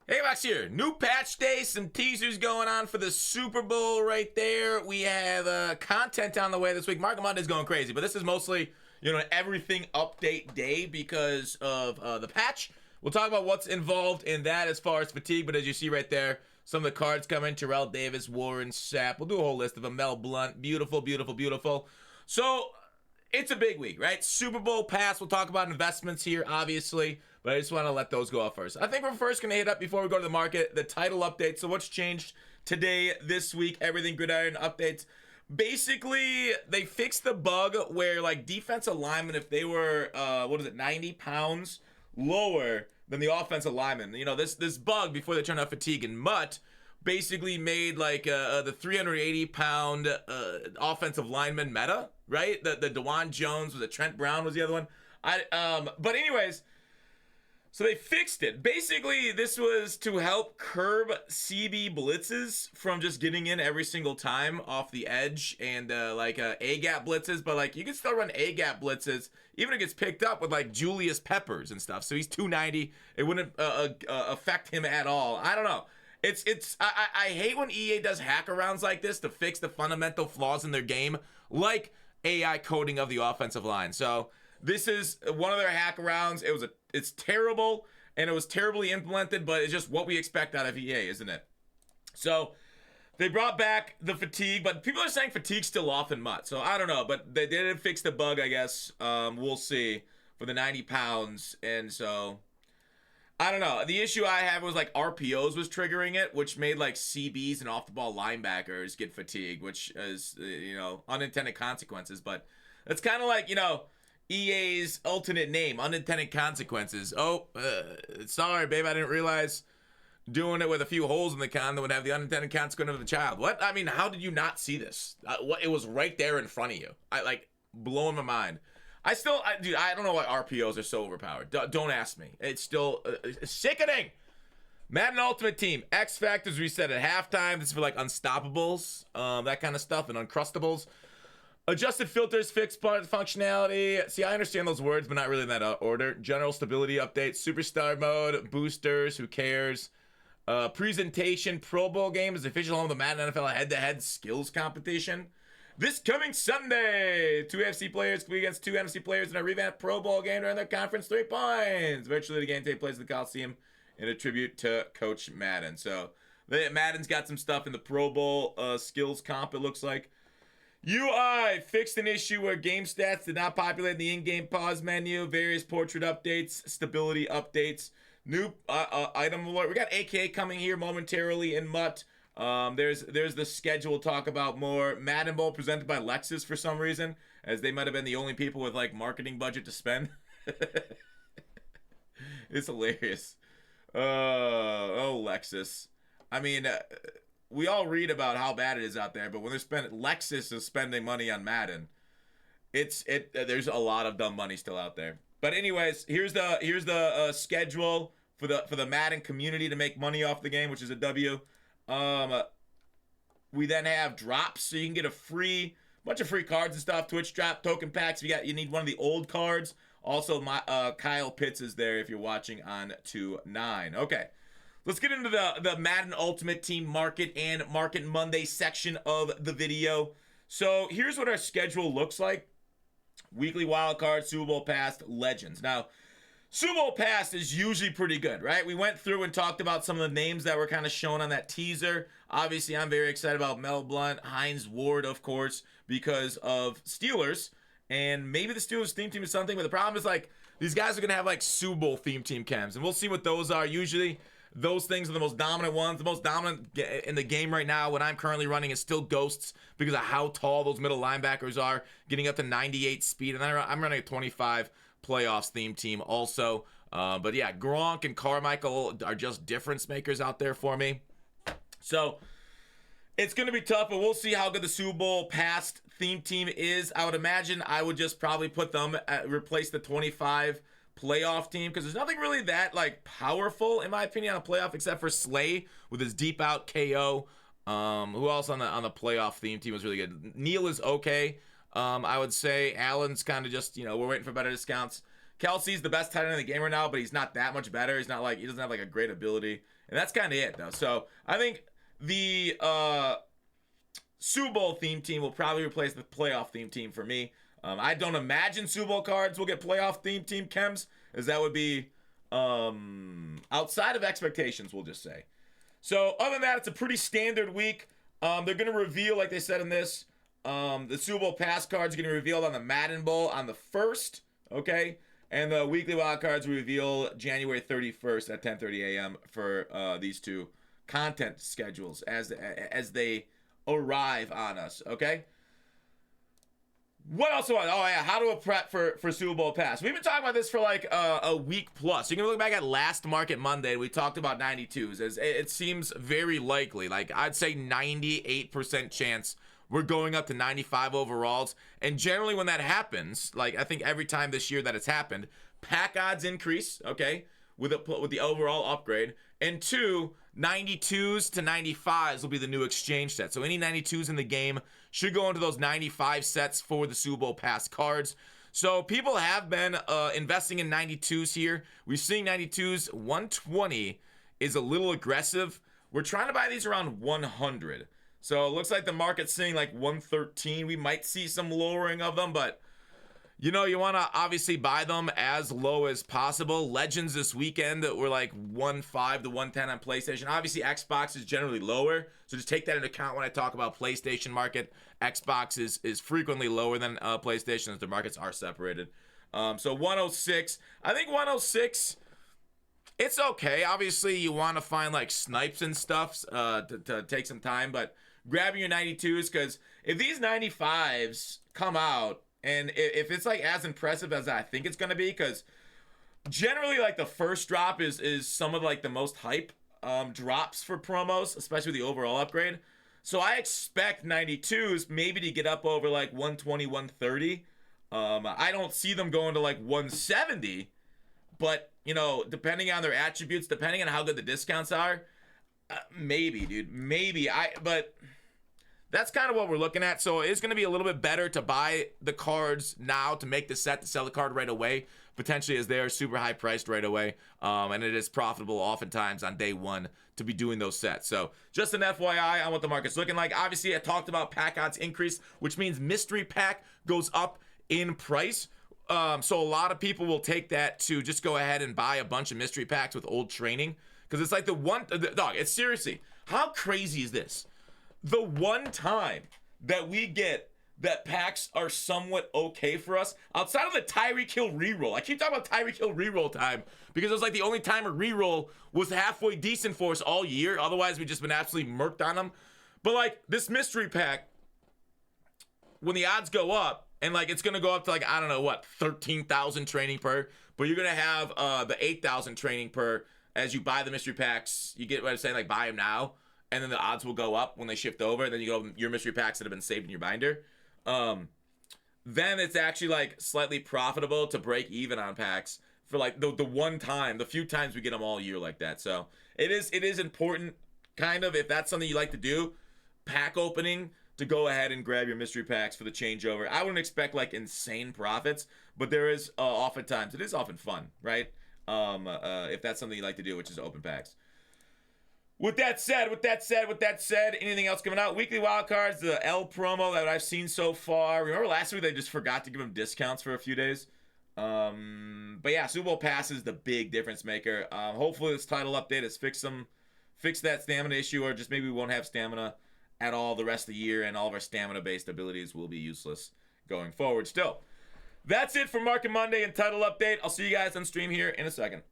Hey, Max here. New patch day, some teasers going on for the Super Bowl right there. We have content on the way this week. Market Monday's going crazy, but this is mostly, everything update day because of the patch. We'll talk about what's involved in that as far as fatigue, but as you see right there, some of the cards come in. Terrell Davis, Warren Sapp. We'll do a whole list of them. Mel Blount. Beautiful, beautiful, beautiful. So, it's a big week, right? Super Bowl pass. We'll talk about investments here, obviously, but I just want to let those go off first. I think we're first going to hit up, before we go to the market, the title update. So what's changed today, this week, everything Gridiron updates. Basically, they fixed the bug where, like, defensive linemen, if they were, 90 pounds lower than the offensive lineman. This bug, before they turned out fatigue and mutt, basically made, like, the 380-pound offensive lineman meta, right? The DeJuan Jones, was it Trent Brown was the other one? But anyways, so they fixed it. Basically, this was to help curb CB blitzes from just getting in every single time off the edge and A-gap blitzes. But like you can still run A-gap blitzes even if it gets picked up with like Julius Peppers and stuff. So he's 290. It wouldn't affect him at all. I don't know. I hate when EA does hack-arounds like this to fix the fundamental flaws in their game, like AI coding of the offensive line. So this is one of their hack-arounds. It's terrible, and it was terribly implemented, but it's just what we expect out of EA, isn't it? So they brought back the fatigue, but people are saying fatigue's still off in MUT. So I don't know, but they did fix the bug, I guess. We'll see for the 90 pounds, and so I don't know. The issue I had was like RPOs was triggering it, which made like CBs and off-the-ball linebackers get fatigued, which is, unintended consequences. But it's kind of like, EA's alternate name, unintended consequences. Oh, sorry, babe, I didn't realize doing it with a few holes in the condom would have the unintended consequence of the child. What? I mean, how did you not see this? It was right there in front of you. Blowing my mind. I don't know why RPOs are so overpowered. Don't ask me. It's still sickening. Madden Ultimate Team. X Factors reset at halftime. This is for like Unstoppables, that kind of stuff, and Uncrustables. Adjusted filters, fixed part of the functionality. See, I understand those words, but not really in that order. General stability update, superstar mode, boosters, who cares? Presentation, Pro Bowl game is the official home of the Madden NFL head-to-head skills competition. This coming Sunday, 2 FC players compete against 2 NFC players in a revamped Pro Bowl game during their conference 3 points. Virtually, the game takes place at the Coliseum in a tribute to Coach Madden. So, Madden's got some stuff in the Pro Bowl skills comp, it looks like. UI fixed an issue where game stats did not populate the in-game pause menu. Various portrait updates, stability updates, new item alert. We got AK coming here momentarily in MUT. There's the schedule we'll talk about more. Madden Bowl presented by Lexus for some reason, as they might have been the only people with like marketing budget to spend. It's hilarious. Lexus. I mean, we all read about how bad it is out there, but when Lexus is spending money on Madden, there's a lot of dumb money still out there. But anyways, here's the schedule for the Madden community to make money off the game, which is a W. We then have drops, so you can get a bunch of free cards and stuff. Twitch drop, token packs. You need one of the old cards. Also, Kyle Pitts is there if you're watching on 2-9. Okay, let's get into the Madden Ultimate Team Market and Market Monday section of the video. So here's what our schedule looks like. Weekly wildcard, Super Bowl Pass, Legends. Now, Super Bowl Pass is usually pretty good, right? We went through and talked about some of the names that were kind of shown on that teaser. Obviously, I'm very excited about Mel Blount, Hines Ward, of course, because of Steelers. And maybe the Steelers theme team is something, but the problem is, like, these guys are going to have, like, Super Bowl theme team cams. And we'll see what those are. Usually, those things are the most dominant ones. The most dominant in the game right now, what I'm currently running, is still Ghosts because of how tall those middle linebackers are, getting up to 98 speed. And I'm running a 25 playoffs theme team also. But yeah, Gronk and Carmichael are just difference makers out there for me. So it's going to be tough, but we'll see how good the Super Bowl past theme team is. I would imagine I would just probably put them replace the 25 playoff team, because there's nothing really that like powerful in my opinion on a playoff except for Slay with his deep out KO. Who else on the playoff theme team was really good? Neil is okay. I would say Allen's kind of just, we're waiting for better discounts. Kelsey's the best tight end in the game right now, but he's not that much better. He's not like, he doesn't have like a great ability. And that's kind of it, though. So I think the Super Bowl theme team will probably replace the playoff theme team for me. I don't imagine Super Bowl cards will get playoff theme team chems, as that would be outside of expectations, we'll just say. So other than that, it's a pretty standard week. They're going to reveal, like they said in this, the Super Bowl pass cards are going to be revealed on the Madden Bowl on the 1st, okay? And the weekly wild cards will reveal January 31st at 10:30 a.m. for these two content schedules as they arrive on us, okay? What else? Oh, yeah, how to prep for Super Bowl pass. We've been talking about this for like a week plus. You can look back at last Market Monday. We talked about 92s. As it seems very likely. Like, I'd say 98% chance we're going up to 95 overalls. And generally when that happens, like I think every time this year that it's happened, pack odds increase, okay, with the overall upgrade. And 2, 92s to 95s will be the new exchange set. So any 92s in the game should go into those 95 sets for the Super Bowl pass cards. So people have been investing in 92s here. We're seeing 92s. 120 is a little aggressive. We're trying to buy these around 100. So it looks like the market's seeing like 113. We might see some lowering of them, but you know, you want to obviously buy them as low as possible. Legends this weekend were like 105 to 110 on PlayStation. Obviously, Xbox is generally lower, so just take that into account when I talk about PlayStation market. Xbox is frequently lower than PlayStation, as the markets are separated. So 106. I think 106, it's okay. Obviously, you want to find like snipes and stuff to take some time, but grabbing your 92s, because if these 95s come out, and if it's like as impressive as I think it's going to be, because generally like the first drop is some of like the most hype drops for promos, especially with the overall upgrade. So I expect 92s maybe to get up over like 120, 130. I don't see them going to like 170, but you know, depending on their attributes, depending on how good the discounts are, maybe, dude, maybe. But that's kind of what we're looking at. So it's going to be a little bit better to buy the cards now to make the set, to sell the card right away, potentially, as they are super high priced right away. And it is profitable oftentimes on day one to be doing those sets. So just an FYI on what the market's looking like. Obviously, I talked about pack odds increase, which means mystery pack goes up in price. So a lot of people will take that to just go ahead and buy a bunch of mystery packs with old training. Because it's like dog, it's seriously, how crazy is this? The one time that we get that packs are somewhat okay for us, outside of the Tyreek Hill reroll. I keep talking about Tyreek Hill reroll time because it was like the only time a reroll was halfway decent for us all year. Otherwise, we've just been absolutely murked on them. But like this mystery pack, when the odds go up, and like it's gonna go up to like, I don't know what, 13,000 training per, but you're gonna have the 8,000 training per as you buy the mystery packs. You get what I'm saying, like buy them now. And then the odds will go up when they shift over. And then you go your mystery packs that have been saved in your binder. Then it's actually like slightly profitable to break even on packs for like the one time, the few times we get them all year like that. So it is important, kind of, if that's something you like to do, pack opening, to go ahead and grab your mystery packs for the changeover. I wouldn't expect like insane profits, but there is oftentimes, it is often fun, right? If that's something you like to do, which is open packs. With that said, anything else coming out? Weekly wildcards, the L promo that I've seen so far. Remember last week they just forgot to give them discounts for a few days? But yeah, Super Bowl pass is the big difference maker. Hopefully this title update has fixed that stamina issue, or just maybe we won't have stamina at all the rest of the year, and all of our stamina-based abilities will be useless going forward still. That's it for Market Monday and title update. I'll see you guys on stream here in a second.